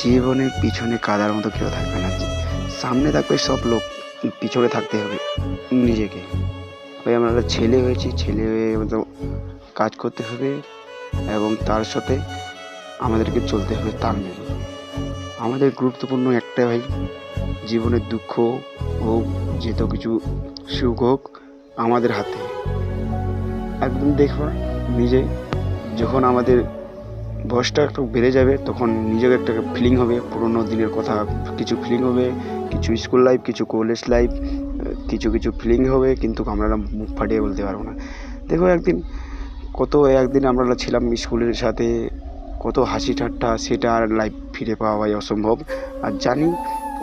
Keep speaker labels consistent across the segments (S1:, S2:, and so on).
S1: জীবনের পিছনে কাদার মতো কেউ থাকবে না। সামনে থাকবে সব লোক, পিছনে থাকতে হবে নিজেকে। ওই আমরা একটা ছেলে হয়েছি, ছেলে হয়ে আমাদের কাজ করতে হবে এবং তার সাথে আমাদেরকে চলতে হবে তাল মিলিয়ে। আমাদের গুরুত্বপূর্ণ একটাই ভাই, জীবনের দুঃখ হোক, যেত কিছু সুখ হোক, আমাদের হাতে। একদিন দেখবা নিজে, যখন আমাদের বয়সটা একটু বেড়ে যাবে, তখন নিজের একটা ফিলিং হবে, পুরোনো দিনের কথা কিছু ফিলিং হবে, কিছু স্কুল লাইফ, কিছু কলেজ লাইফ, কিছু কিছু ফিলিং হবে, কিন্তু আমরা মুখ ফাটিয়ে বলতে পারবো না। দেখো একদিন আমরা ছিলাম স্কুলের সাথে, কত হাসি ঠাট্টা, সেটা আর লাইফ ফিরে পাওয়া ভাই অসম্ভব। আর জানি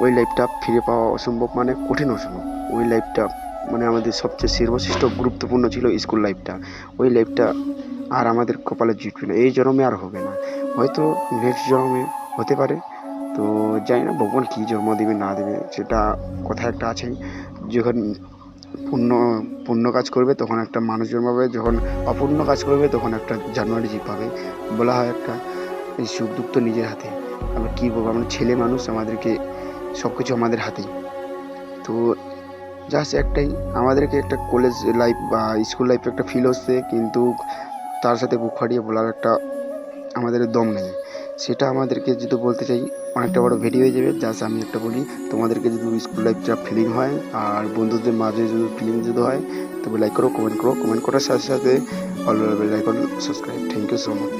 S1: ওই লাইফটা ফিরে পাওয়া অসম্ভব, মানে কঠিন অসম্ভব। ওই লাইফটা মানে আমাদের সবচেয়ে সর্বশ্রেষ্ঠ গুরুত্বপূর্ণ ছিল স্কুল লাইফটা। ওই লাইফটা আর আমাদের কপালে জুটবে না, এই জন্মে আর হবে না, হয়তো নেক্সট জন্মে হতে পারে। তো জানি না ভগবান কী জন্ম দেবে না দেবে, সেটা কথা একটা আছেই। যখন পুণ্য পুণ্য কাজ করবে তখন একটা মানুষ জন্মাবে, যখন অপুণ্য কাজ করবে তখন একটা জানোয়ার জীব পাবে। বলা হয় একটা, এই সুখ দুঃখ তো নিজের হাতে। আমরা কী বলবো, আমরা ছেলে মানুষ, আমাদেরকে সব কিছু আমাদের হাতেই। তো জাস্ট একটাই, আমাদেরকে একটা কলেজ লাইফ বা স্কুল লাইফে একটা ফিল হচ্ছে, কিন্তু তার সাথে বুক ফাটিয়ে বলার একটা আমাদের দম নেই। সেটা আমাদেরকে যদি বলতে চাই অনেকটা বড় ভিডিও হয়ে যাবে। জাস্ট আমি একটা বলি, তোমাদেরকে যদি স্কুল লাইফটা ফিলিং হয় আর বন্ধুদের মাঝে যদি ফিলিং যদি হয়, তবে লাইক করো, কমেন্ট করো, কমেন্ট করার সাথে সাথে all bell icon subscribe. Thank you so much.